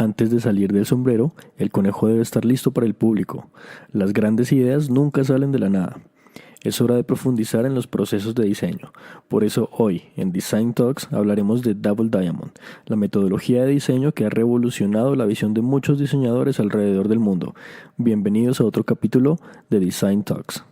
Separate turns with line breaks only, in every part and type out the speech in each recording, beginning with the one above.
Antes de salir del sombrero, el conejo debe estar listo para el público. Las grandes ideas nunca salen de la nada. Es hora de profundizar en los procesos de diseño. Por eso hoy, en Design Talks, hablaremos de Double Diamond, la metodología de diseño que ha revolucionado la visión de muchos diseñadores alrededor del mundo. Bienvenidos a otro capítulo de Design Talks.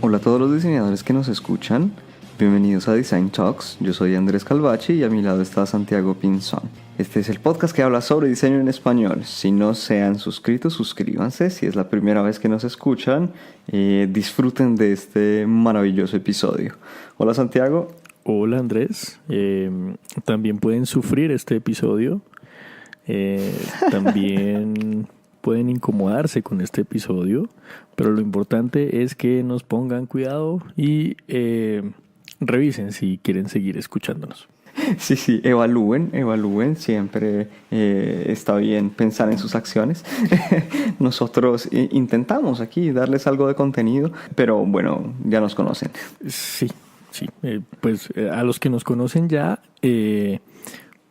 Hola a todos los diseñadores que nos escuchan, bienvenidos a Design Talks. Yo soy Andrés Calvache y a mi lado está Santiago Pinzón. Este es el podcast que habla sobre diseño en español. Si no se han suscrito, suscríbanse. Si es la primera vez que nos escuchan, disfruten de este maravilloso episodio. Hola Santiago.
Hola Andrés. También pueden sufrir este episodio. También pueden incomodarse con este episodio, pero lo importante es que nos pongan cuidado y revisen si quieren seguir escuchándonos.
Sí, evalúen, siempre está bien pensar en sus acciones. Nosotros intentamos aquí darles algo de contenido, pero bueno, ya nos conocen.
Sí, pues a los que nos conocen ya,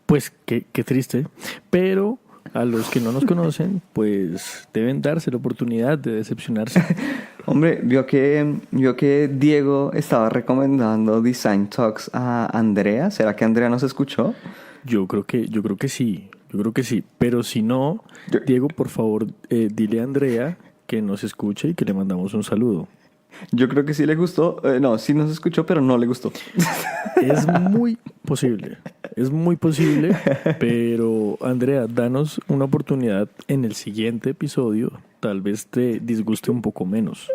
pues qué triste, pero a los que no nos conocen, pues deben darse la oportunidad de decepcionarse.
Hombre, vio que Diego estaba recomendando Design Talks a Andrea. ¿Será que Andrea nos escuchó?
Yo creo que sí. Pero si no, Diego, por favor, dile a Andrea que nos escuche y que le mandamos un saludo.
Yo creo que sí le gustó. No, sí nos escuchó, pero no le gustó.
Es muy posible, pero Andrea, danos una oportunidad en el siguiente episodio. Tal vez te disguste un poco menos.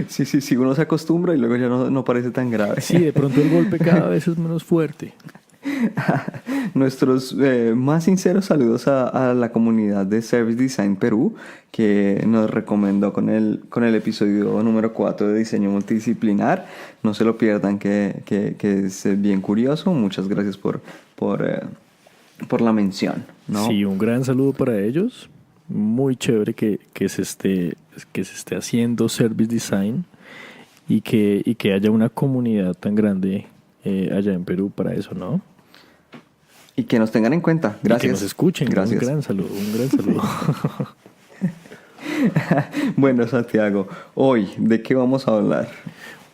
Sí, uno se acostumbra y luego ya no parece tan grave.
Sí, de pronto el golpe cada vez es menos fuerte.
Nuestros más sinceros saludos a la comunidad de Service Design Perú, que nos recomendó con el episodio número 4 de diseño multidisciplinar. No se lo pierdan, que es bien curioso. Muchas gracias por la mención, ¿no?
Sí, un gran saludo para ellos. Muy chévere que se esté haciendo Service Design y que haya una comunidad tan grande allá en Perú para eso, ¿no?
Y que nos tengan en cuenta. Gracias.
Y que nos escuchen.
Gracias.
Un gran saludo.
Bueno, Santiago, hoy, ¿de qué vamos a hablar?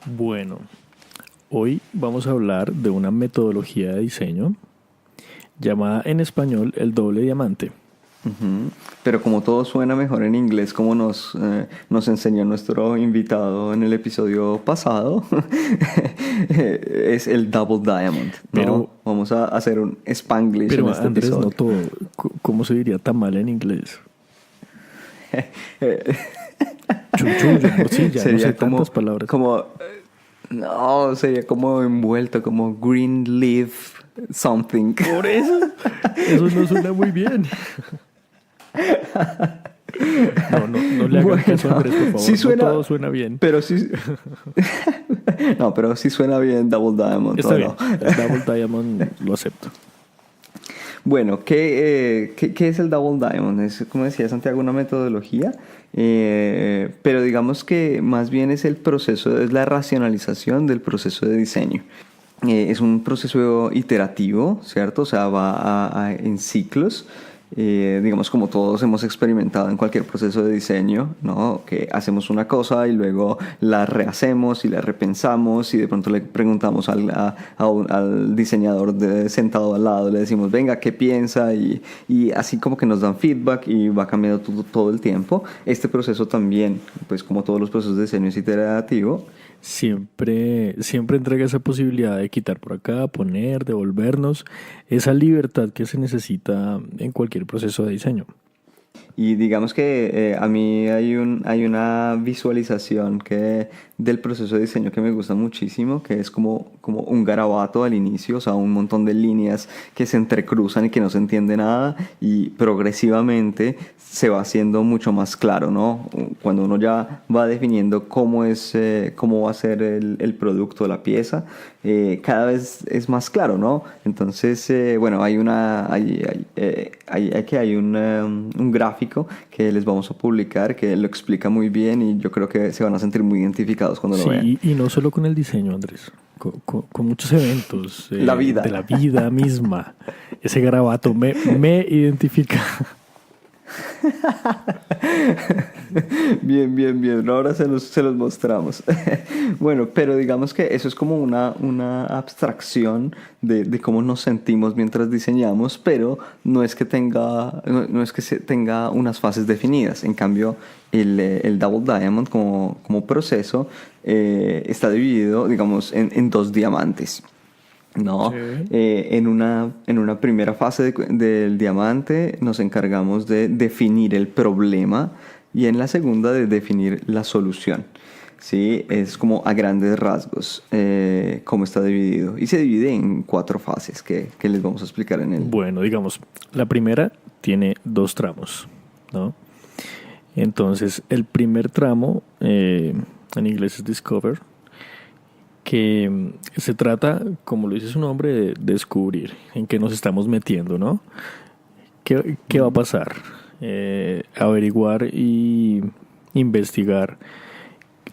Bueno, hoy vamos a hablar de una metodología de diseño llamada en español el doble diamante.
Uh-huh. Pero como todo suena mejor en inglés, como nos enseñó nuestro invitado en el episodio pasado, es el Double Diamond, ¿no?
Pero
vamos a hacer un Spanglish en este
Andrés,
episodio.
no todo. ¿Cómo se diría tamal en inglés? Chunchullo, por sí, ya
sería
no sé
como,
tantas palabras.
No, sería como envuelto, como green leaf something.
Por eso no suena muy bien. No le hagan caso a Andrés, por favor.
Sí suena,
no todo suena bien.
Pero sí. No, pero sí suena bien Double Diamond.
Está bien.
No.
El Double Diamond lo acepto.
Bueno, ¿qué es el Double Diamond? Es, como decía Santiago, una metodología, pero digamos que más bien es la racionalización del proceso de diseño. Es un proceso iterativo, ¿cierto? O sea, va en ciclos. Digamos, como todos hemos experimentado en cualquier proceso de diseño, ¿no? Que hacemos una cosa y luego la rehacemos y la repensamos y de pronto le preguntamos al diseñador sentado al lado, le decimos, venga, ¿qué piensa? Y así como que nos dan feedback y va cambiando todo el tiempo. Este proceso también, pues como todos los procesos de diseño, es iterativo.
Siempre entrega esa posibilidad de quitar por acá, poner, devolvernos, esa libertad que se necesita en cualquier proceso de diseño.
Y digamos que a mí hay una visualización del proceso de diseño que me gusta muchísimo, que es como un garabato al inicio, o sea, un montón de líneas que se entrecruzan y que no se entiende nada, y progresivamente se va haciendo mucho más claro, ¿no? Cuando uno ya va definiendo cómo va a ser el producto, la pieza, cada vez es más claro, ¿no? Entonces, bueno, hay un gráfico que les vamos a publicar que lo explica muy bien, y yo creo que se van a sentir muy identificados cuando lo vean.
Sí, y no solo con el diseño, Andrés, con muchos eventos
La vida.
de la vida misma. Ese garabato me identifica.
Bien, bien, bien. Ahora se los mostramos. Bueno, pero digamos que eso es como una abstracción de cómo nos sentimos mientras diseñamos, pero no es que no es que se tenga unas fases definidas. En cambio, el Double Diamond como proceso está dividido, digamos, en dos diamantes. No,
Sí.
en una primera fase del diamante nos encargamos de definir el problema, y en la segunda de definir la solución. ¿Sí? Es como a grandes rasgos cómo está dividido, y se divide en 4 fases que les vamos a explicar en el...
Bueno, digamos, la primera tiene 2 tramos, ¿no? Entonces, el primer tramo, en inglés es Discover, que se trata, como lo dice su nombre, de descubrir en qué nos estamos metiendo, ¿no? ¿Qué va a pasar? Averiguar y investigar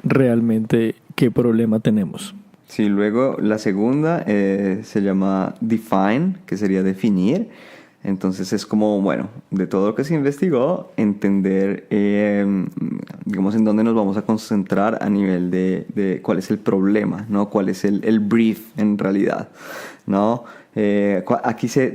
realmente qué problema tenemos.
Sí, luego la segunda se llama Define, que sería definir. Entonces es como, bueno, de todo lo que se investigó, entender, digamos, en dónde nos vamos a concentrar a nivel de cuál es el problema, ¿no? Cuál es el brief en realidad, ¿no? Aquí se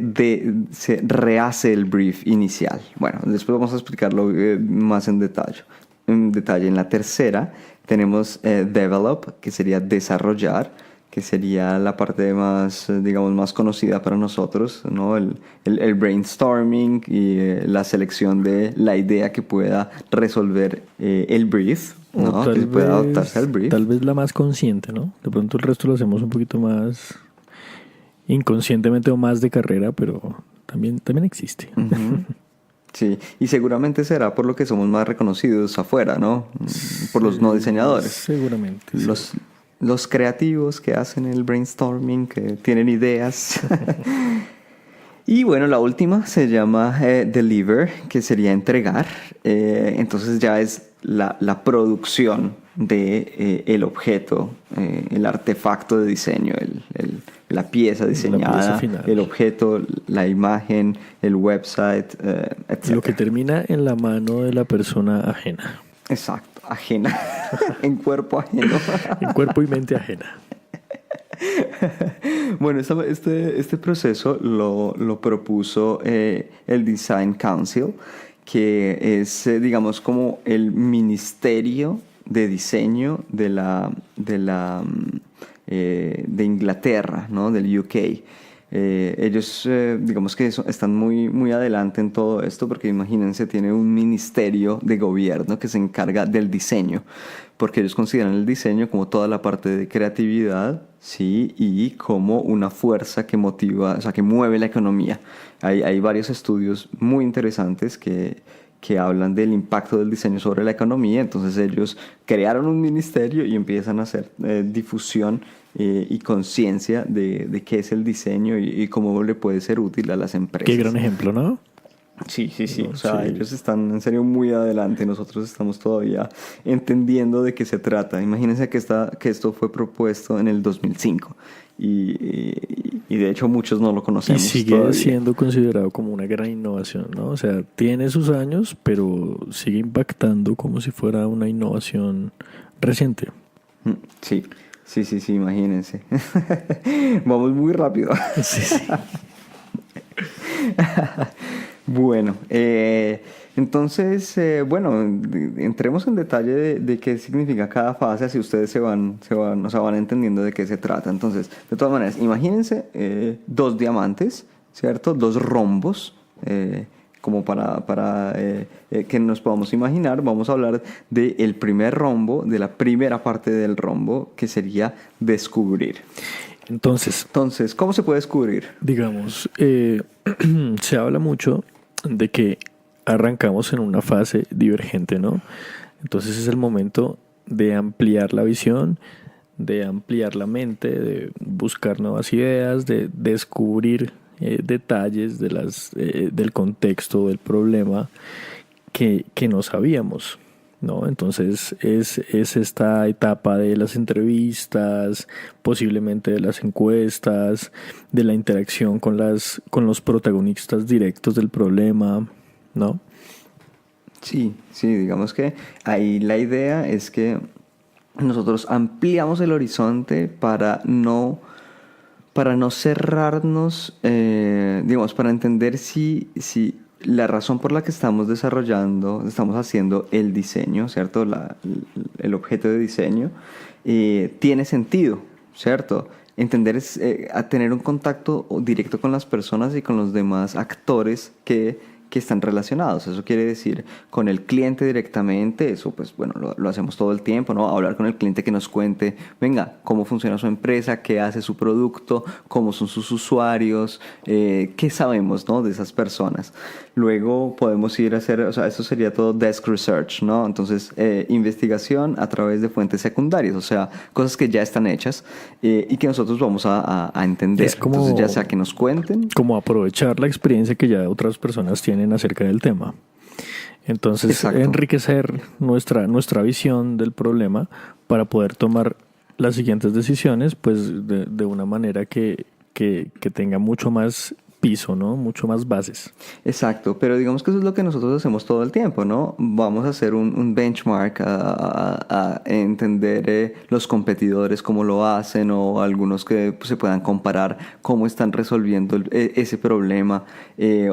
rehace el brief inicial. Bueno, después vamos a explicarlo más en detalle. En la tercera tenemos Develop, que sería desarrollar, que sería la parte más, digamos, más conocida para nosotros, ¿no? El brainstorming y la selección de la idea que pueda resolver el brief, ¿no? Que pueda adaptarse al brief.
Tal vez la más consciente, ¿no? De pronto el resto lo hacemos un poquito más inconscientemente o más de carrera, pero también existe.
Uh-huh. Sí, y seguramente será por lo que somos más reconocidos afuera, ¿no? Por los no diseñadores.
Seguramente.
Los creativos que hacen el brainstorming, que tienen ideas. Y bueno, la última se llama Deliver, que sería entregar. Entonces ya es la producción de el objeto, el artefacto de diseño, la pieza diseñada, el objeto, la imagen, el website, etc.
Lo que termina en la mano de la persona ajena.
Exacto, ajena, en cuerpo ajeno.
En cuerpo y mente ajena.
Bueno, este proceso lo propuso el Design Council, que es, digamos, como el ministerio de diseño de Inglaterra, ¿no? Del UK. Ellos, digamos que están muy, muy adelante en todo esto, porque imagínense, tiene un ministerio de gobierno que se encarga del diseño, porque ellos consideran el diseño como toda la parte de creatividad, ¿sí? Y como una fuerza que motiva, o sea, que mueve la economía. Hay varios estudios muy interesantes que hablan del impacto del diseño sobre la economía. Entonces ellos crearon un ministerio y empiezan a hacer difusión y conciencia de qué es el diseño y cómo le puede ser útil a las empresas.
Qué gran ejemplo, ¿no?
Sí. O sea, ellos están en serio muy adelante. Nosotros estamos todavía entendiendo de qué se trata. Imagínense que esto fue propuesto en el 2005 y de hecho muchos no lo conocemos.
Y sigue
todavía
siendo considerado como una gran innovación, ¿no? O sea, tiene sus años, pero sigue impactando como si fuera una innovación reciente.
Sí, imagínense. Vamos muy rápido.
Sí.
Bueno, entonces, bueno, entremos en detalle de qué significa cada fase, así ustedes se van entendiendo de qué se trata. Entonces, de todas maneras, imagínense 2 diamantes, ¿cierto? 2 rombos como para que nos podamos imaginar, vamos a hablar del primer rombo, de la primera parte del rombo, que sería descubrir.
Entonces,
¿Cómo se puede descubrir?
digamos, se habla mucho de que arrancamos en una fase divergente, ¿no? Entonces es el momento de ampliar la visión, de ampliar la mente, de buscar nuevas ideas, de descubrir detalles del contexto del problema que no sabíamos, ¿no? Entonces es esta etapa de las entrevistas, posiblemente de las encuestas, de la interacción con los protagonistas directos del problema, ¿no?
Sí, digamos que ahí la idea es que nosotros ampliamos el horizonte para no cerrarnos, digamos, para entender si la razón por la que estamos haciendo el diseño, ¿cierto? El objeto de diseño, tiene sentido, ¿cierto? Entender es a tener un contacto directo con las personas y con los demás actores que están relacionados. Eso quiere decir con el cliente directamente. Eso pues bueno, lo hacemos todo el tiempo, ¿no? Hablar con el cliente que nos cuente, venga, cómo funciona su empresa, qué hace su producto, cómo son sus usuarios, qué sabemos, ¿no? De esas personas. Luego podemos ir a hacer, o sea, eso sería todo desk research, ¿no? Entonces, investigación a través de fuentes secundarias, o sea, cosas que ya están hechas y que nosotros vamos a entender.
Es como,
entonces, ya sea que nos cuenten.
Como aprovechar la experiencia que ya otras personas tienen acerca del tema. Entonces,
Exacto.
enriquecer nuestra visión del problema para poder tomar las siguientes decisiones, pues de una manera que tenga mucho más piso, ¿no? Mucho más bases.
Exacto, pero digamos que eso es lo que nosotros hacemos todo el tiempo, ¿no? Vamos a hacer un benchmark, a entender los competidores cómo lo hacen o algunos que pues, se puedan comparar cómo están resolviendo ese problema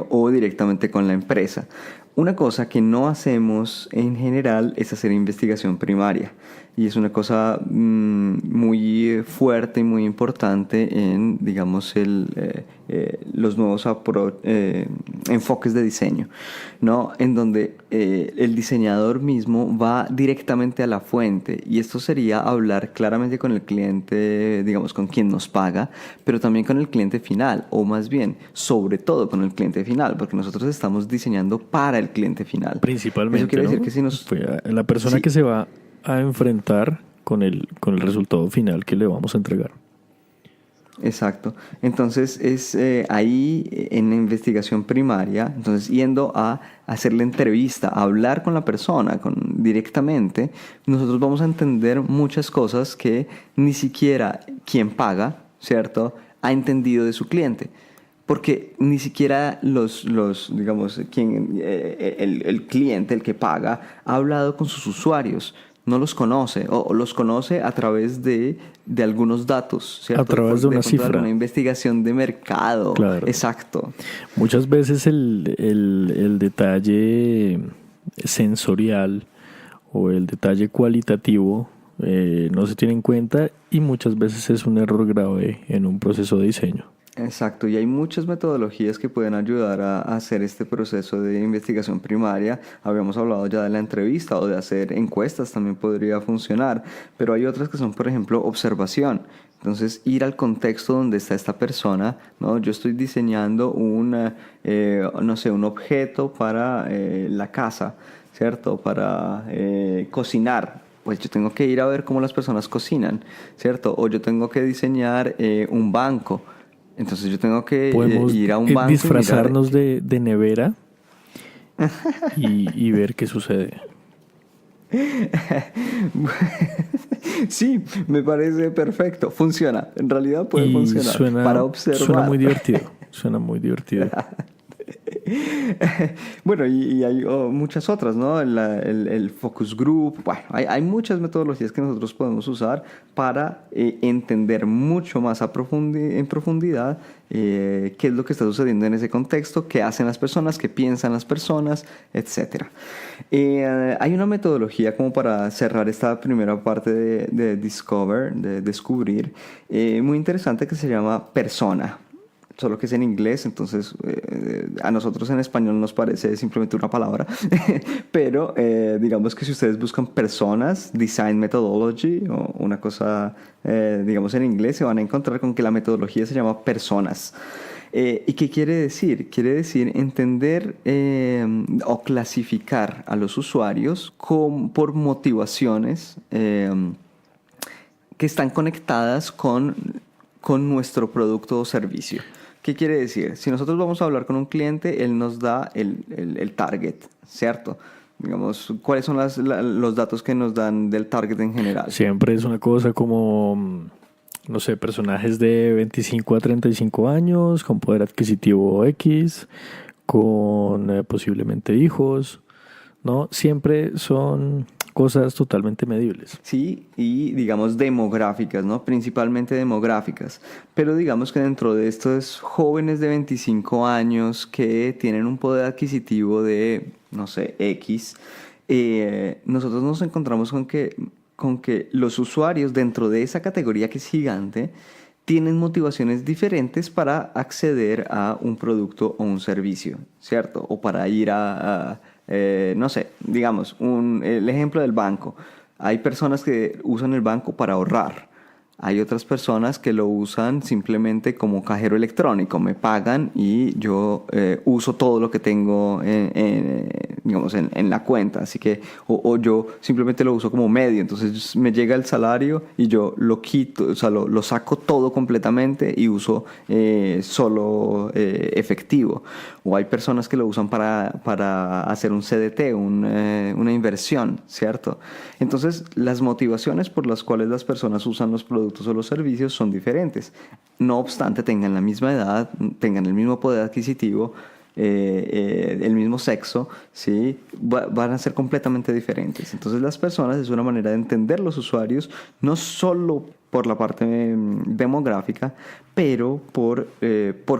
o directamente con la empresa. Una cosa que no hacemos en general es hacer investigación primaria. Y es una cosa muy fuerte y muy importante en, digamos, los nuevos enfoques de diseño, ¿no? En donde el diseñador mismo va directamente a la fuente. Y esto sería hablar claramente con el cliente, digamos, con quien nos paga, pero también con el cliente final, o más bien, sobre todo con el cliente final, porque nosotros estamos diseñando para el cliente final.
Principalmente,
eso quiere
¿no?
decir que si nos...
La persona
Sí.
que se va a enfrentar con el resultado final que le vamos a entregar.
Exacto. Entonces es ahí en la investigación primaria, entonces yendo a hacer la entrevista, a hablar con la persona directamente, nosotros vamos a entender muchas cosas que ni siquiera quien paga, ¿cierto?, ha entendido de su cliente. Porque ni siquiera digamos, el cliente, el que paga, ha hablado con sus usuarios. No los conoce o los conoce a través de algunos datos, ¿cierto?
A través de una cifra.
Una investigación de mercado.
Claro.
Exacto.
Muchas veces el detalle sensorial o el detalle cualitativo no se tiene en cuenta y muchas veces es un error grave en un proceso de diseño.
Exacto, y hay muchas metodologías que pueden ayudar a hacer este proceso de investigación primaria. Habíamos hablado ya de la entrevista o de hacer encuestas, también podría funcionar, pero hay otras que son, por ejemplo, observación. Entonces, ir al contexto donde está esta persona, ¿no? Yo estoy diseñando un objeto para la casa, ¿cierto? Para cocinar. Pues yo tengo que ir a ver cómo las personas cocinan, ¿cierto? O yo tengo que diseñar un banco. Entonces yo tengo que ir a un banco
disfrazarnos de nevera y ver qué sucede.
Sí, me parece perfecto. Funciona. En realidad puede funcionar para observar.
Suena muy divertido. Suena muy divertido.
Bueno, y hay muchas otras, ¿no? El focus group. Bueno, hay muchas metodologías que nosotros podemos usar para entender mucho más en profundidad qué es lo que está sucediendo en ese contexto, qué hacen las personas, qué piensan las personas, etc. Hay una metodología como para cerrar esta primera parte de descubrir, muy interesante, que se llama persona. Solo que es en inglés, entonces a nosotros en español nos parece simplemente una palabra, pero digamos que si ustedes buscan personas, design methodology o una cosa, digamos en inglés, se van a encontrar con que la metodología se llama personas. ¿Y qué quiere decir? Quiere decir entender o clasificar a los usuarios por motivaciones que están conectadas con nuestro producto o servicio. ¿Qué quiere decir? Si nosotros vamos a hablar con un cliente, él nos da el target, ¿cierto? Digamos, ¿cuáles son los datos que nos dan del target en general?
Siempre es una cosa como, no sé, personajes de 25 a 35 años, con poder adquisitivo X, con posiblemente hijos, ¿no? Siempre son cosas totalmente medibles.
Sí, y digamos demográficas, ¿no? Principalmente demográficas. Pero digamos que dentro de estos jóvenes de 25 años que tienen un poder adquisitivo de, no sé, X, nosotros nos encontramos con que los usuarios dentro de esa categoría que es gigante tienen motivaciones diferentes para acceder a un producto o un servicio, ¿cierto? O para ir no sé, digamos, el ejemplo del banco. Hay personas que usan el banco para ahorrar. Hay otras personas que lo usan simplemente como cajero electrónico. Me pagan y yo uso todo lo que tengo digamos, en la cuenta. Así que, o yo simplemente lo uso como medio. Entonces me llega el salario y yo lo quito, o sea, lo saco todo completamente y uso solo efectivo. O hay personas que lo usan para hacer un CDT, una inversión, ¿cierto? Entonces, las motivaciones por las cuales las personas usan los productos o los servicios son diferentes. No obstante, tengan la misma edad, tengan el mismo poder adquisitivo, el mismo sexo, ¿sí? Van a ser completamente diferentes. Entonces, las personas es una manera de entender los usuarios, no solo por la parte demográfica, pero por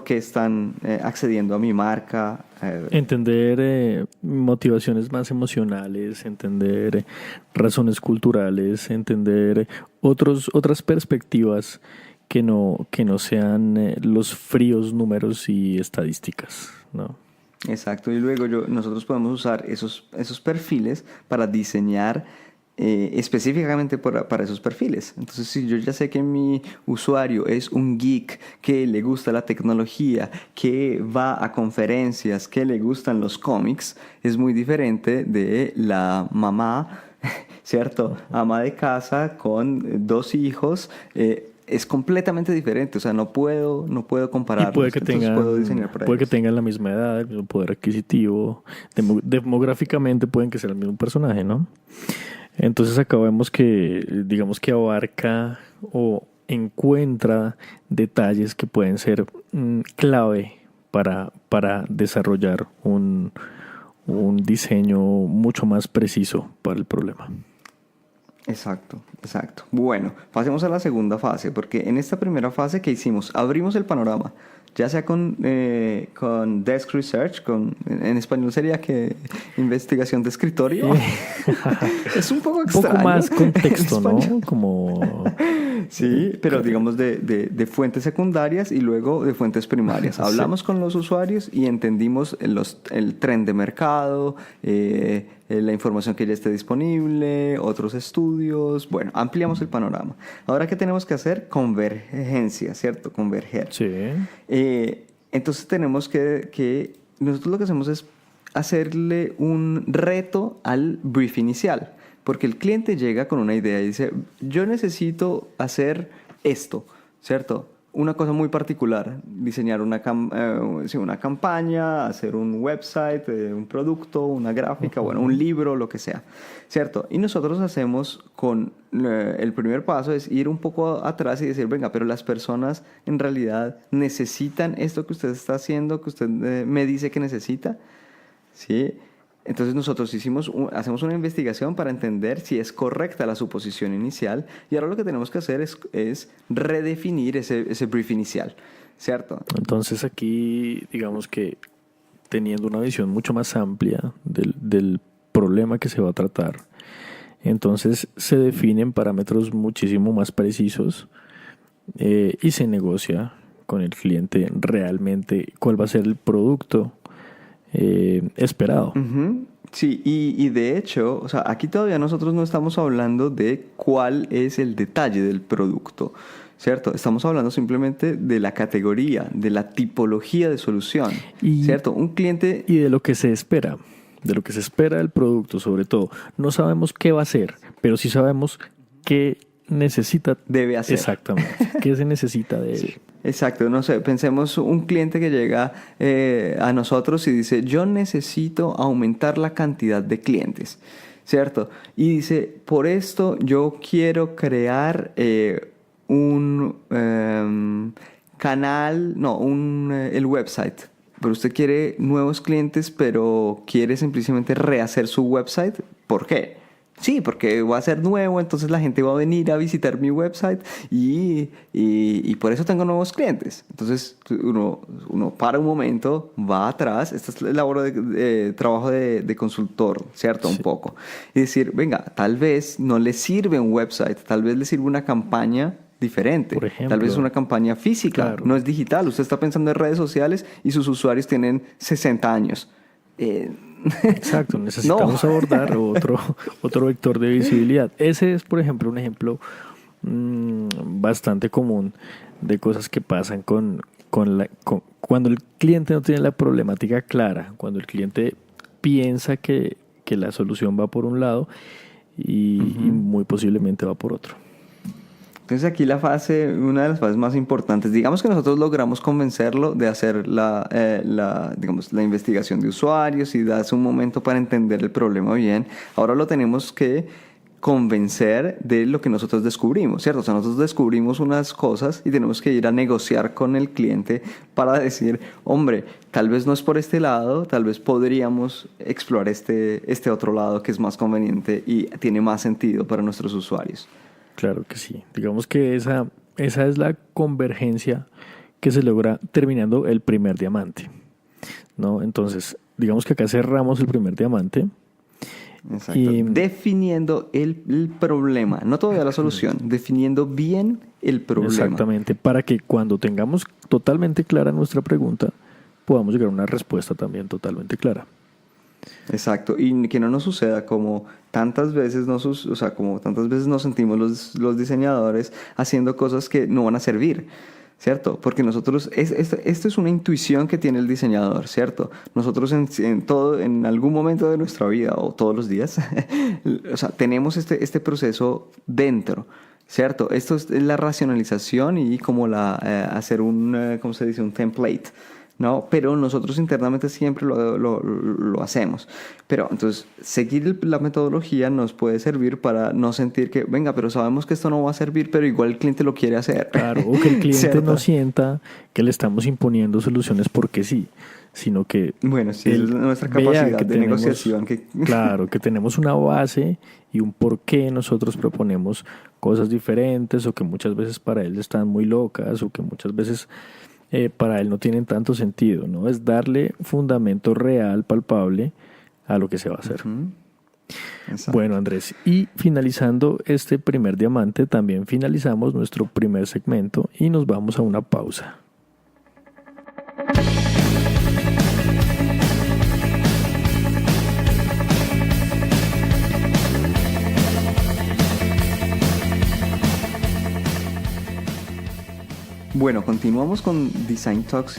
qué están accediendo a mi marca.
Entender motivaciones más emocionales, entender razones culturales, entender otras perspectivas que no sean los fríos números y estadísticas, ¿no?
Exacto, y luego nosotros podemos usar esos perfiles para diseñar específicamente para esos perfiles. Entonces, si yo ya sé que mi usuario es un geek que le gusta la tecnología, que va a conferencias, que le gustan los cómics, es muy diferente de la mamá, ¿cierto? Ama de casa con 2 hijos. Es completamente diferente, o sea, no puedo compararlos.
Y puede que
puedo diseñar para
puede que
ellos.
tengan la misma edad, el mismo poder adquisitivo, demográficamente pueden que sea el mismo personaje, ¿no? Entonces acá vemos que, digamos que abarca o encuentra detalles que pueden ser clave para desarrollar un diseño mucho más preciso para el problema.
Exacto. Bueno, pasemos a la segunda fase, porque en esta primera fase que hicimos, abrimos el panorama, ya sea con desk research, en español sería que investigación de escritorio. Es un poco extraño.
Un poco más contexto, ¿no? Como...
Sí, pero digamos de fuentes secundarias y luego de fuentes primarias. Hablamos con los usuarios y entendimos el trend de mercado, la información que ya esté disponible, otros estudios. Bueno, ampliamos el panorama. Ahora, ¿qué tenemos que hacer? Convergencia, ¿cierto? Converger.
Sí.
Entonces tenemos que nosotros lo que hacemos es hacerle un reto al brief inicial. Porque el cliente llega con una idea y dice, yo necesito hacer esto, ¿cierto? Una cosa muy particular, diseñar una campaña, hacer un website, un producto, una gráfica, bueno, un libro, lo que sea, ¿cierto? Y nosotros hacemos el primer paso es ir un poco atrás y decir, venga, pero las personas en realidad necesitan esto que usted está haciendo, que usted me dice que necesita, ¿sí? Entonces nosotros hacemos una investigación para entender si es correcta la suposición inicial y ahora lo que tenemos que hacer es redefinir ese brief inicial, ¿cierto?
Entonces aquí, digamos que teniendo una visión mucho más amplia del problema que se va a tratar, entonces se definen parámetros muchísimo más precisos y se negocia con el cliente realmente cuál va a ser el producto esperado.
Ujú. Sí, y de hecho, o sea, aquí todavía nosotros no estamos hablando de cuál es el detalle del producto, ¿cierto? Estamos hablando simplemente de la categoría, de la tipología de solución,
Y,
¿cierto? Un cliente,
y de lo que se espera, de lo que se espera del producto, sobre todo. No sabemos qué va a ser, pero sí sabemos qué necesita
debe hacer.
exactamente, qué se necesita de él.
Sí, exacto, no sé, pensemos un cliente que llega a nosotros y dice, yo necesito aumentar la cantidad de clientes, ¿cierto? Y dice, por esto yo quiero crear un canal, no, el website. Pero usted quiere nuevos clientes, pero quiere simplemente rehacer su website. ¿Por qué? Sí, porque va a ser nuevo, entonces la gente va a venir a visitar mi website y por eso tengo nuevos clientes. Entonces uno para un momento, va atrás, esta es la labor de trabajo de consultor, ¿cierto? Un
Sí.
poco. Y decir, venga, tal vez no le sirve un website, tal vez le sirve una campaña diferente,
Por
tal vez
ejemplo,
una campaña física,
claro.
no es digital. Usted está pensando en redes sociales y sus usuarios tienen 60 años.
Exacto, necesitamos
No.
abordar otro vector de visibilidad. Ese es, por ejemplo, un ejemplo bastante común de cosas que pasan cuando el cliente no tiene la problemática clara, cuando el cliente piensa que la solución va por un lado y muy posiblemente va por otro.
Entonces aquí una de las fases más importantes, digamos que nosotros logramos convencerlo de hacer digamos, la investigación de usuarios y darse un momento para entender el problema bien. Ahora lo tenemos que convencer de lo que nosotros descubrimos, ¿cierto? O sea, nosotros descubrimos unas cosas y tenemos que ir a negociar con el cliente para decir, hombre, tal vez no es por este lado, tal vez podríamos explorar este otro lado que es más conveniente y tiene más sentido para nuestros usuarios.
Claro que sí. Digamos que esa es la convergencia que se logra terminando el primer diamante, ¿no? Entonces, digamos que acá cerramos el primer diamante.
Exacto.
Y
Definiendo el problema, no todavía la solución, definiendo bien el problema.
exactamente, para que cuando tengamos totalmente clara nuestra pregunta, podamos llegar a una respuesta también totalmente clara.
Exacto, y que no nos suceda como tantas veces como tantas veces nos sentimos los diseñadores haciendo cosas que no van a servir, ¿cierto? Porque nosotros, esto es una intuición que tiene el diseñador, ¿cierto? Nosotros en algún momento de nuestra vida o todos los días, o sea, tenemos este proceso dentro, ¿cierto? Esto es la racionalización y como hacer ¿cómo se dice? Un template. ¿No? Pero nosotros internamente siempre lo hacemos. Pero entonces, seguir la metodología nos puede servir para no sentir que, venga, pero sabemos que esto no va a servir, pero igual el cliente lo quiere hacer.
Claro, o que el cliente
¿Cierto?
no sienta que le estamos imponiendo soluciones porque sí, sino que
Bueno, sí,
él
es nuestra
vea
capacidad
que
de
tenemos,
negociación.
claro, que tenemos una base y un por qué nosotros proponemos cosas diferentes o que muchas veces para él están muy locas o que muchas veces para él no tienen tanto sentido, ¿no? Es darle fundamento real, palpable a lo que se va a hacer.
Ujú. Exacto.
Bueno, Andrés, y finalizando este primer diamante, también finalizamos nuestro primer segmento y nos vamos a una pausa.
Bueno, continuamos con Design Talks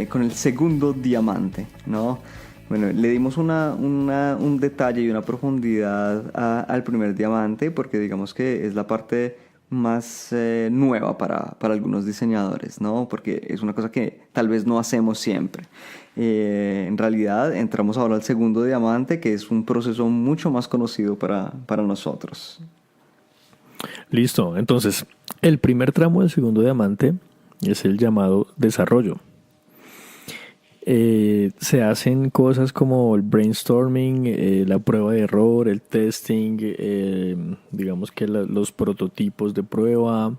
con el segundo diamante, ¿no? Bueno, le dimos un detalle y una profundidad al primer diamante porque digamos que es la parte más nueva para algunos diseñadores, ¿no? Porque es una cosa que tal vez no hacemos siempre. En realidad entramos ahora al segundo diamante, que es un proceso mucho más conocido para nosotros.
Listo, entonces, el primer tramo del segundo diamante es el llamado desarrollo. Se hacen cosas como el brainstorming, la prueba de error, el testing, digamos que los prototipos de prueba,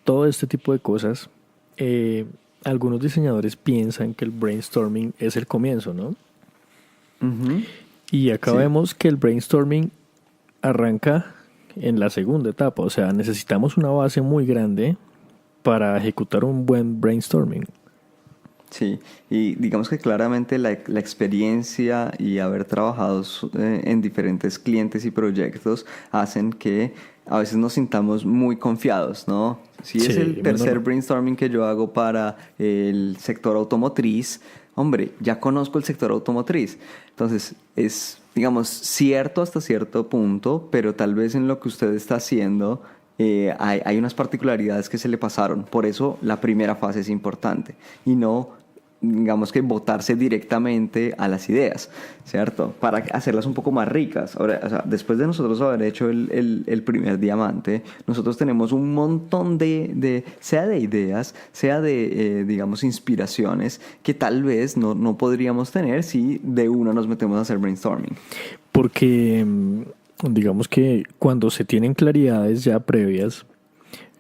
todo este tipo de cosas. Algunos diseñadores piensan que el brainstorming es el comienzo, ¿no?
Ujú.
Y acá
Sí.
vemos que el brainstorming arranca en la segunda etapa, o sea, necesitamos una base muy grande para ejecutar un buen brainstorming.
Sí, y digamos que claramente la experiencia y haber trabajado en diferentes clientes y proyectos hacen que a veces nos sintamos muy confiados, ¿no? Si es
Sí,
el
bueno,
tercer
no.
brainstorming que yo hago para el sector automotriz, hombre, ya conozco el sector automotriz. Entonces, es, digamos, cierto hasta cierto punto, pero tal vez en lo que usted está haciendo hay unas particularidades que se le pasaron. Por eso la primera fase es importante y no, digamos que botarse directamente a las ideas, ¿cierto? Para hacerlas un poco más ricas. Ahora, o sea, después de nosotros haber hecho el primer diamante, nosotros tenemos un montón sea de ideas, sea de, digamos, inspiraciones que tal vez no podríamos tener si de una nos metemos a hacer brainstorming.
Porque digamos que cuando se tienen claridades ya previas,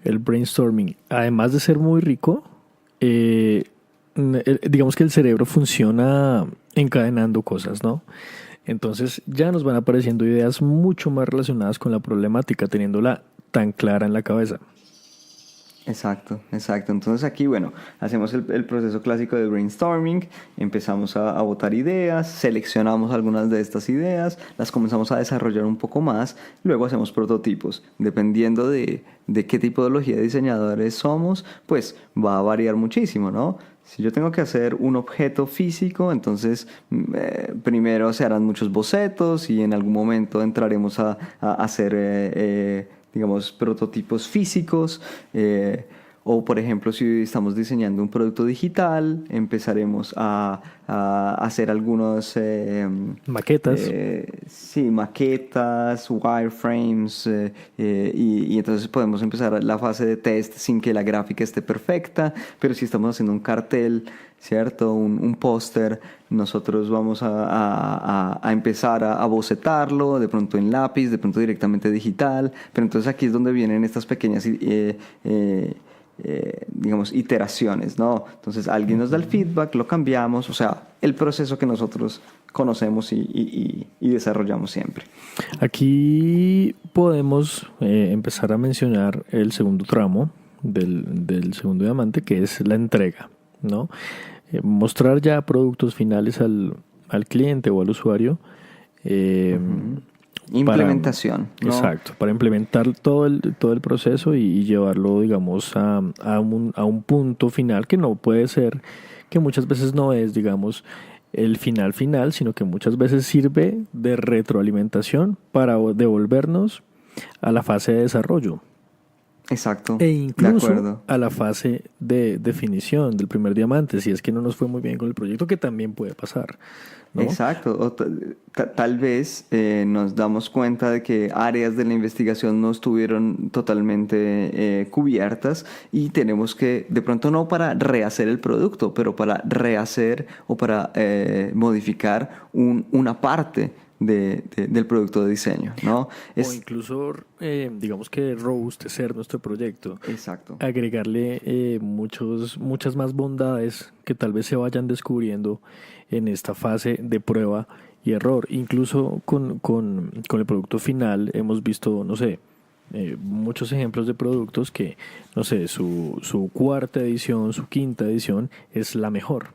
el brainstorming, además de ser muy rico, digamos que el cerebro funciona encadenando cosas, ¿no? Entonces ya nos van apareciendo ideas mucho más relacionadas con la problemática, teniéndola tan clara en la cabeza.
Exacto, exacto. Entonces aquí, bueno, hacemos el proceso clásico de brainstorming, empezamos a botar ideas, seleccionamos algunas de estas ideas, las comenzamos a desarrollar un poco más, luego hacemos prototipos. Dependiendo de qué tipología de diseñadores somos, pues va a variar muchísimo, ¿no? Si yo tengo que hacer un objeto físico, entonces primero se harán muchos bocetos y en algún momento entraremos a hacer digamos, prototipos físicos. O, por ejemplo, si estamos diseñando un producto digital, empezaremos a hacer algunos...
Maquetas.
sí, maquetas, wireframes, y entonces podemos empezar la fase de test sin que la gráfica esté perfecta, pero si estamos haciendo un cartel, ¿cierto? Un póster, nosotros vamos a empezar a bocetarlo, de pronto en lápiz, de pronto directamente digital, pero entonces aquí es donde vienen estas pequeñas digamos, iteraciones, ¿no? Entonces alguien nos da el feedback, lo cambiamos, o sea, el proceso que nosotros conocemos y desarrollamos siempre.
Aquí podemos empezar a mencionar el segundo tramo del segundo diamante, que es la entrega, ¿no? Mostrar ya productos finales al cliente o al usuario.
Implementación,
para,
¿no?
Exacto, para implementar todo el proceso y llevarlo, digamos, a un punto final que no puede ser, que muchas veces no es, digamos, el final, sino que muchas veces sirve de retroalimentación para devolvernos a la fase de desarrollo
Exacto,
e
de
incluso
acuerdo.
a la fase de definición del primer diamante, si es que no nos fue muy bien con el proyecto, que también puede pasar, ¿no?
Exacto, o tal vez nos damos cuenta de que áreas de la investigación no estuvieron totalmente cubiertas y tenemos que, de pronto no para rehacer el producto, pero para rehacer o para modificar una parte del producto de diseño, ¿no?
O incluso, digamos que robustecer nuestro proyecto,
Exacto.
agregarle muchas más bondades que tal vez se vayan descubriendo en esta fase de prueba y error. Incluso con el producto final hemos visto, no sé, muchos ejemplos de productos que, no sé, su cuarta edición, su quinta edición es la mejor,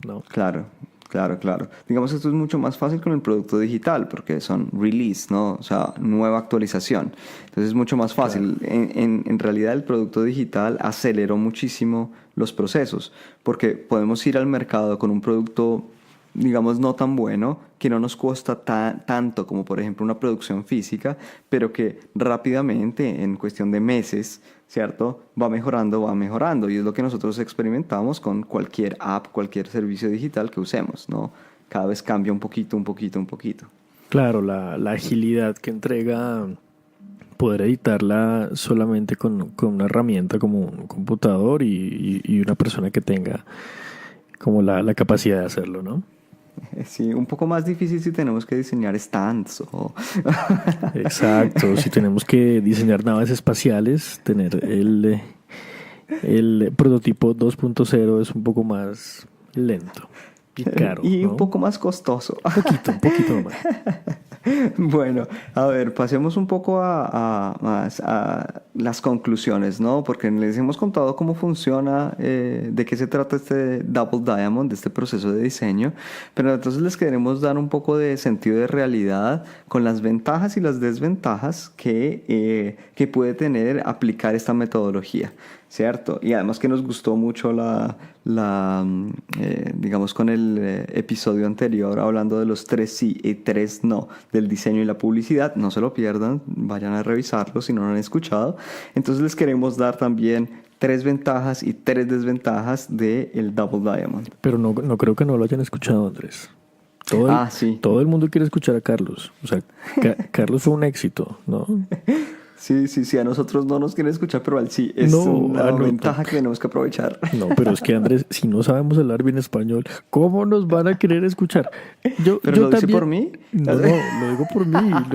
¿no?
Claro, claro, claro. Digamos, esto es mucho más fácil con el producto digital porque son release, ¿no? O sea, nueva actualización. Entonces es mucho más fácil.
Claro.
En realidad el producto digital aceleró muchísimo los procesos porque podemos ir al mercado con un producto, digamos, no tan bueno, que no nos cuesta tanto como por ejemplo una producción física, pero que rápidamente, en cuestión de meses, ¿cierto? Va mejorando y es lo que nosotros experimentamos con cualquier app, cualquier servicio digital que usemos, ¿no? Cada vez cambia un poquito, un poquito, un poquito.
Claro, la agilidad que entrega poder editarla solamente con una herramienta como un computador y una persona que tenga como la capacidad de hacerlo, ¿no?
Sí, un poco más difícil si tenemos que diseñar stands o...
Exacto, si tenemos que diseñar naves espaciales, tener el prototipo 2.0 es un poco más lento. Y caro,
y
¿no?
un poco más costoso.
Un poquito más.
Bueno, a ver, pasemos un poco a las conclusiones, ¿no? Porque les hemos contado cómo funciona, de qué se trata este Double Diamond, de este proceso de diseño, pero entonces les queremos dar un poco de sentido de realidad con las ventajas y las desventajas que puede tener aplicar esta metodología, ¿cierto? Y además que nos gustó mucho digamos, con el episodio anterior hablando de los 3 sí y 3 no del diseño y la publicidad. No se lo pierdan, vayan a revisarlo si no lo han escuchado. Entonces les queremos dar también 3 ventajas y 3 desventajas del Double Diamond.
Pero no creo que no lo hayan escuchado, Andrés.
Sí.
Todo el mundo quiere escuchar a Carlos. O sea, Carlos fue un éxito, ¿no?
Sí, a nosotros no nos quieren escuchar, pero al sí es una ventaja que tenemos que aprovechar.
No, pero es que Andrés, si no sabemos hablar bien español, ¿cómo nos van a querer escuchar?
¿Pero lo dice por mí?
No, lo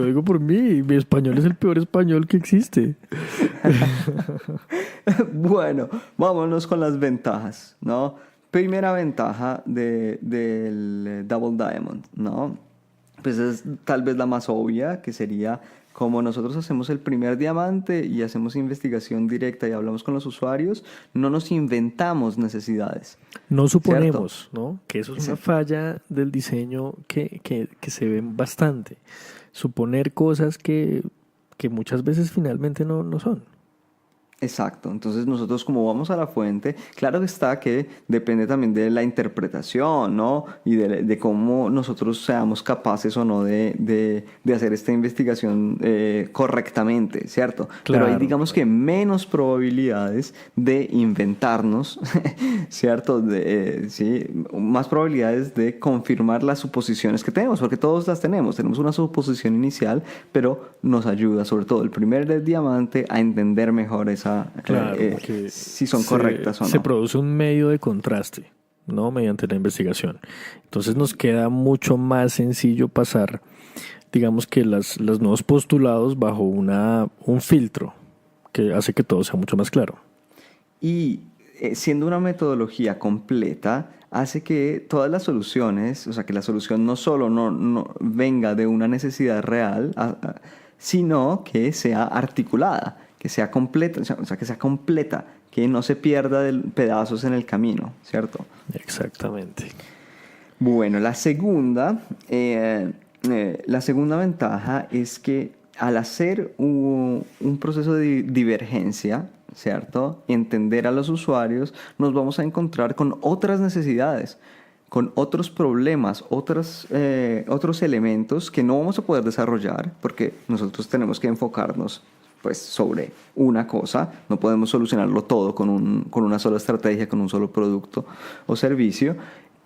digo por mí. Mi español es el peor español que existe.
Bueno, vámonos con las ventajas, ¿no? Primera ventaja del Double Diamond, ¿no? Pues es tal vez la más obvia, que sería como nosotros hacemos el primer diamante y hacemos investigación directa y hablamos con los usuarios, no nos inventamos necesidades.
No suponemos,
¿cierto?
¿no? Que eso es una falla del diseño que se ve bastante. Suponer cosas que muchas veces finalmente no son.
Exacto, entonces nosotros como vamos a la fuente, claro que está que depende también de la interpretación, ¿no? Y de cómo nosotros seamos capaces o no de hacer esta investigación correctamente, ¿cierto?
Claro,
pero hay digamos que menos probabilidades de inventarnos, ¿cierto? Sí, más probabilidades de confirmar las suposiciones que tenemos, porque todos las tenemos una suposición inicial, pero nos ayuda, sobre todo el primer del diamante, a entender mejor si son correctas o no.
Se produce un medio de contraste, ¿no? Mediante la investigación. Entonces nos queda mucho más sencillo pasar, digamos que los nuevos postulados bajo un filtro que hace que todo sea mucho más claro.
Y siendo una metodología completa, hace que todas las soluciones, o sea, que la solución no solo no venga de una necesidad real, sino que sea articulada, que sea completa, o sea, que sea completa, que no se pierda de pedazos en el camino, ¿cierto?
Exactamente.
Bueno, la segunda ventaja es que al hacer un proceso de divergencia, ¿cierto? Entender a los usuarios, nos vamos a encontrar con otras necesidades, con otros problemas, otros elementos que no vamos a poder desarrollar porque nosotros tenemos que enfocarnos pues sobre una cosa, no podemos solucionarlo todo con una sola estrategia, con un solo producto o servicio,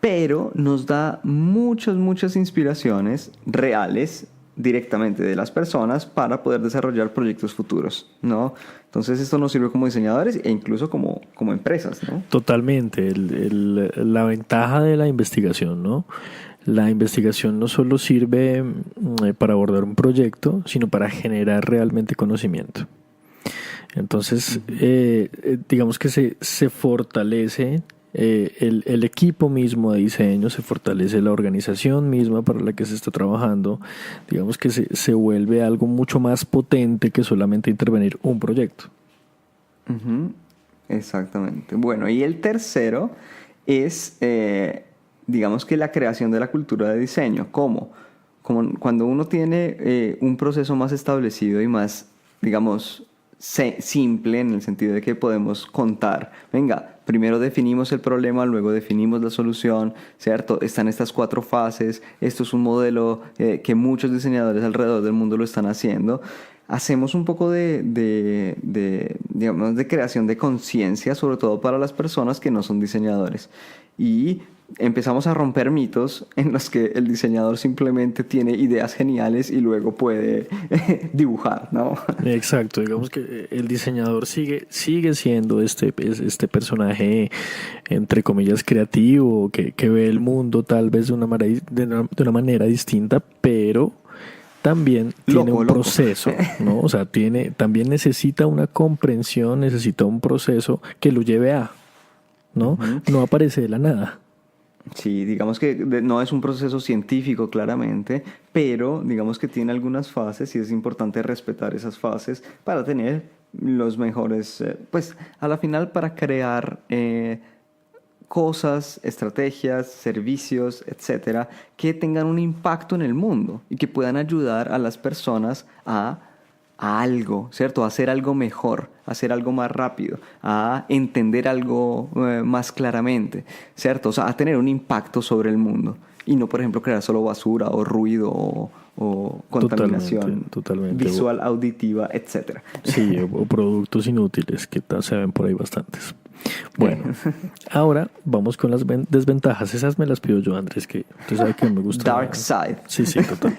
pero nos da muchas inspiraciones reales directamente de las personas para poder desarrollar proyectos futuros, ¿no? Entonces esto nos sirve como diseñadores e incluso como empresas, ¿no?
Totalmente, la ventaja de la investigación, ¿no? La investigación no solo sirve para abordar un proyecto, sino para generar realmente conocimiento. Entonces, digamos que se fortalece el equipo mismo de diseño, se fortalece la organización misma para la que se está trabajando. Digamos que se vuelve algo mucho más potente que solamente intervenir un proyecto.
Uh-huh. Exactamente. Bueno, y el tercero es... digamos que la creación de la cultura de diseño. ¿Cómo? Como cuando uno tiene un proceso más establecido y más, digamos, simple en el sentido de que podemos contar. Venga, primero definimos el problema, luego definimos la solución, ¿cierto? Están estas 4 fases. Esto es un modelo que muchos diseñadores alrededor del mundo lo están haciendo. Hacemos un poco digamos, de creación de conciencia, sobre todo para las personas que no son diseñadores. Y empezamos a romper mitos en los que el diseñador simplemente tiene ideas geniales y luego puede dibujar, ¿no?
Exacto, digamos que el diseñador sigue siendo este personaje, entre comillas, creativo, que ve el mundo tal vez de una manera distinta, pero también tiene un proceso, ¿no? O sea, también necesita una comprensión, necesita un proceso que lo lleve a, ¿no? Uh-huh. No aparece de la nada.
Sí, digamos que no es un proceso científico claramente, pero digamos que tiene algunas fases y es importante respetar esas fases para tener los mejores, pues a la final para crear cosas, estrategias, servicios, etcétera, que tengan un impacto en el mundo y que puedan ayudar a las personas a algo, ¿cierto? A hacer algo mejor, a hacer algo más rápido, a entender algo más claramente, ¿cierto? O sea, a tener un impacto sobre el mundo y no, por ejemplo, crear solo basura o ruido o contaminación
Totalmente.
visual, auditiva, etcétera.
Sí, o productos inútiles que se ven por ahí bastantes. Bueno, ahora vamos con las desventajas. Esas me las pido yo, Andrés, que tú sabes que me gusta.
Dark side.
Sí, total.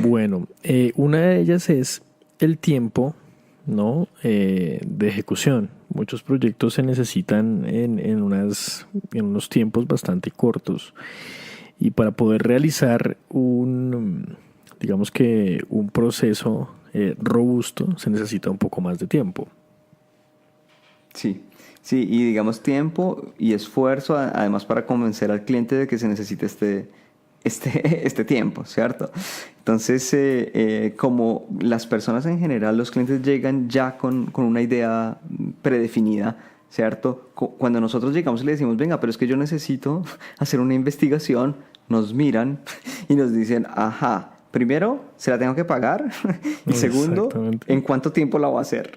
Bueno, una de ellas es el tiempo, ¿no? De ejecución. Muchos proyectos se necesitan en unos tiempos bastante cortos. Y para poder realizar digamos que un proceso robusto, se necesita un poco más de tiempo.
Sí, sí, y digamos tiempo y esfuerzo, además para convencer al cliente de que se necesita este tiempo, ¿cierto? Entonces, como las personas en general, los clientes llegan ya con una idea predefinida, ¿cierto? Cuando nosotros llegamos y le decimos, venga, pero es que yo necesito hacer una investigación, nos miran y nos dicen, ajá, primero, ¿se la tengo que pagar? Y segundo, ¿en cuánto tiempo la voy a hacer?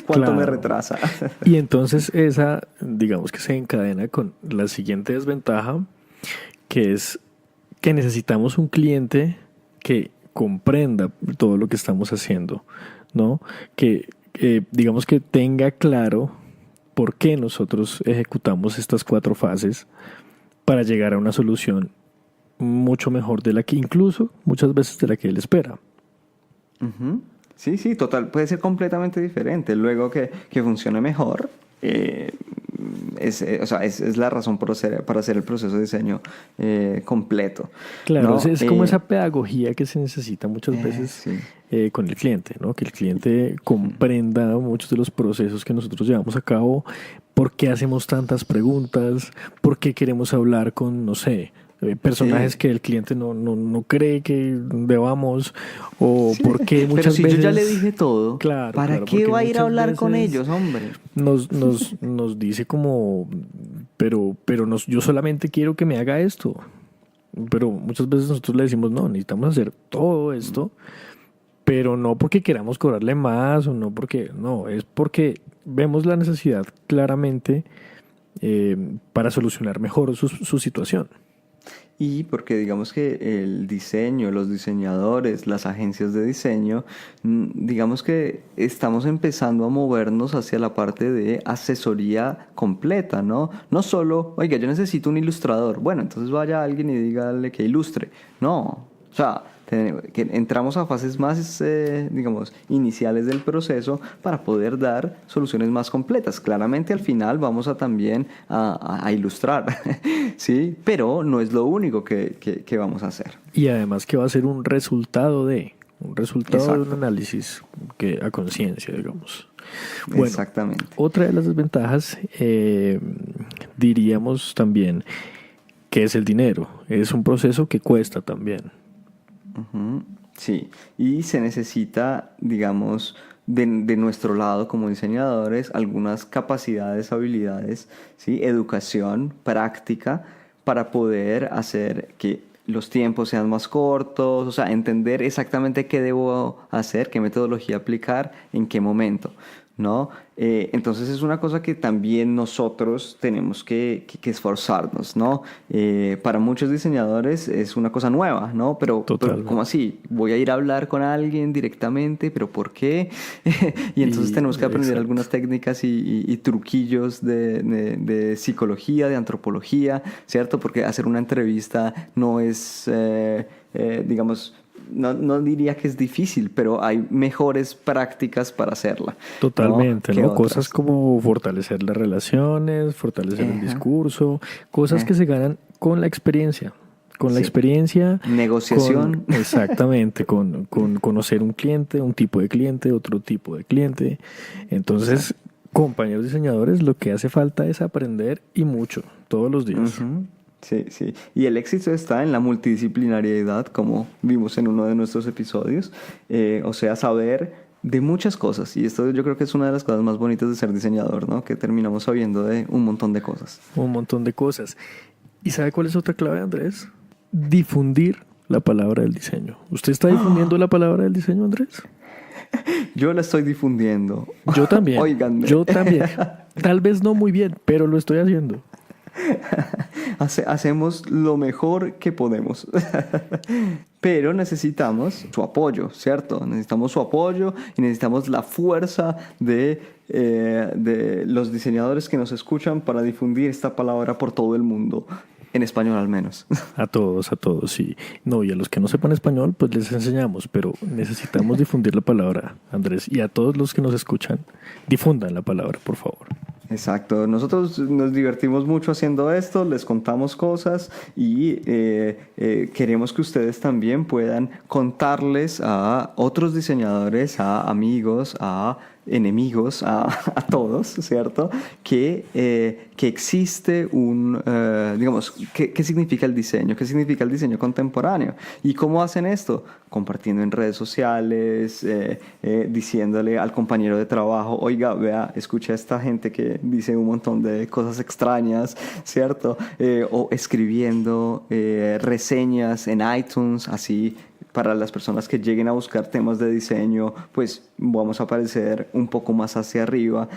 ¿Cuánto me retrasa?
Y entonces esa, digamos que se encadena con la siguiente desventaja, que es que necesitamos un cliente que comprenda todo lo que estamos haciendo, ¿no? Que digamos que tenga claro por qué nosotros ejecutamos estas 4 fases para llegar a una solución mucho mejor de la que incluso muchas veces de la que él espera.
Uh-huh. Sí, total, puede ser completamente diferente. Luego que funcione mejor, es la razón para hacer el proceso de diseño completo.
Claro,
¿no?
es como esa pedagogía que se necesita muchas veces
sí.
Con el cliente, ¿no? Que el cliente comprenda muchos de los procesos que nosotros llevamos a cabo, por qué hacemos tantas preguntas, por qué queremos hablar con, no sé, personajes que el cliente no cree que debamos, o por qué muchas
veces... Pero si
veces,
yo ya le dije todo,
claro,
¿para qué va a ir a hablar con ellos, hombre?
Nos dice como, pero yo solamente quiero que me haga esto. Pero muchas veces nosotros le decimos, no, necesitamos hacer todo esto, pero no porque queramos cobrarle más o no porque, no, es porque vemos la necesidad claramente para solucionar mejor su situación.
Y porque digamos que el diseño, los diseñadores, las agencias de diseño, digamos que estamos empezando a movernos hacia la parte de asesoría completa, ¿no? No solo, oiga, yo necesito un ilustrador. Bueno, entonces vaya alguien y dígale que ilustre. No, o sea, que entramos a fases más, digamos, iniciales del proceso para poder dar soluciones más completas. Claramente al final vamos a también a ilustrar, ¿sí? Pero no es lo único que vamos a hacer.
Y además que va a ser un resultado de un análisis que a conciencia, digamos. Bueno,
exactamente.
Otra de las desventajas, diríamos también, que es el dinero. Es un proceso que cuesta también.
Uh-huh. Sí, y se necesita, digamos, de nuestro lado como diseñadores, algunas capacidades, habilidades, ¿sí? Educación, práctica, para poder hacer que los tiempos sean más cortos, o sea, entender exactamente qué debo hacer, qué metodología aplicar, en qué momento, ¿no? Entonces es una cosa que también nosotros tenemos que esforzarnos, ¿no? Para muchos diseñadores es una cosa nueva, ¿no? Pero ¿cómo así? Voy a ir a hablar con alguien directamente, ¿pero por qué? Y entonces tenemos que aprender algunas técnicas y truquillos de psicología, de antropología, ¿cierto? Porque hacer una entrevista no es, digamos... No diría que es difícil, pero hay mejores prácticas para hacerla.
Totalmente, ¿no? Cosas como fortalecer las relaciones, fortalecer el discurso, cosas que se ganan con la experiencia. Con la experiencia.
Negociación.
Exactamente, con conocer un cliente, un tipo de cliente, otro tipo de cliente. Entonces, compañeros diseñadores, lo que hace falta es aprender y mucho, todos los días.
Uh-huh. Sí, sí. Y el éxito está en la multidisciplinariedad, como vimos en uno de nuestros episodios. O sea, saber de muchas cosas. Y esto yo creo que es una de las cosas más bonitas de ser diseñador, ¿no? Que terminamos sabiendo de un montón de cosas.
Un montón de cosas. ¿Y sabe cuál es otra clave, Andrés? Difundir la palabra del diseño. ¿Usted está difundiendo la palabra del diseño, Andrés?
Yo la estoy difundiendo.
Yo también.
Óiganme.
Yo también. Tal vez no muy bien, pero lo estoy haciendo.
Hacemos lo mejor que podemos. Pero necesitamos su apoyo, ¿cierto? Necesitamos su apoyo y necesitamos la fuerza de los diseñadores que nos escuchan para difundir esta palabra por todo el mundo. En español al menos.
A todos, sí. No, y a los que no sepan español, pues les enseñamos, pero necesitamos difundir la palabra, Andrés. Y a todos los que nos escuchan, difundan la palabra, por favor.
Exacto, nosotros nos divertimos mucho haciendo esto, les contamos cosas y queremos que ustedes también puedan contarles a otros diseñadores, a amigos, a enemigos, a todos, ¿cierto? Que existe digamos, ¿qué significa el diseño? ¿Qué significa el diseño contemporáneo? ¿Y cómo hacen esto? Compartiendo en redes sociales, diciéndole al compañero de trabajo, oiga, vea, escucha a esta gente que dice un montón de cosas extrañas, ¿cierto? O escribiendo reseñas en iTunes, así. Para las personas que lleguen a buscar temas de diseño, pues vamos a aparecer un poco más hacia arriba,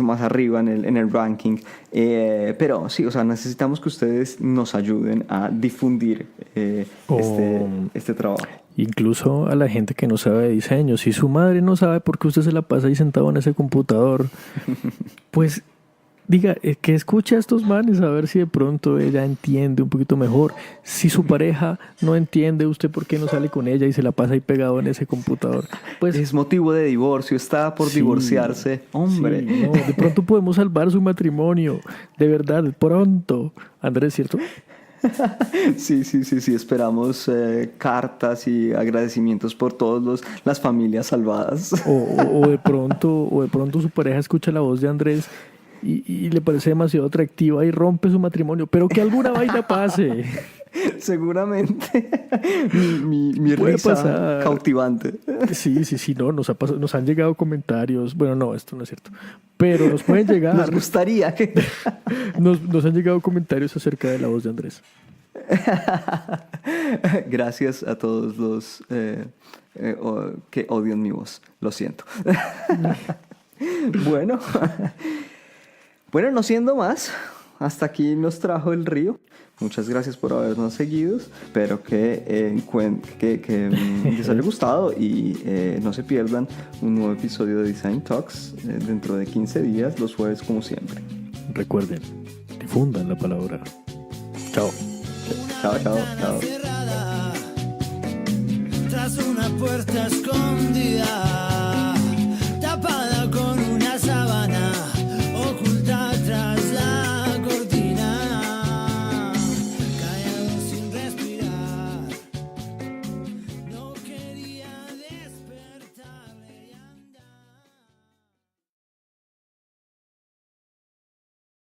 más arriba en el ranking. Pero sí, o sea, necesitamos que ustedes nos ayuden a difundir este trabajo.
Incluso a la gente que no sabe de diseño. Si su madre no sabe por qué usted se la pasa ahí sentado en ese computador, pues diga, que escuche a estos manes a ver si de pronto ella entiende un poquito mejor. Si su pareja no entiende usted por qué no sale con ella y se la pasa ahí pegado en ese computador, pues
es motivo de divorcio, está por divorciarse. Hombre.
Sí, no, de pronto podemos salvar su matrimonio. De verdad, pronto. Andrés, ¿cierto?
Sí, esperamos cartas y agradecimientos por todas las familias salvadas.
O de pronto su pareja escucha la voz de Andrés y le parece demasiado atractiva y rompe su matrimonio, pero que alguna vaina pase.
Seguramente. mi risa
pasar.
Cautivante.
Sí, no, nos han llegado comentarios. Bueno, no, esto no es cierto. Pero nos pueden llegar.
Nos gustaría que...
nos han llegado comentarios acerca de la voz de Andrés.
Gracias a todos los que odian mi voz. Lo siento. Bueno, no siendo más, hasta aquí nos trajo el río. Muchas gracias por habernos seguido. Espero que les haya gustado y no se pierdan un nuevo episodio de Design Talks dentro de 15 días, los jueves como siempre.
Recuerden, difundan la palabra. Chao.
Chao.
Tras una puerta escondida.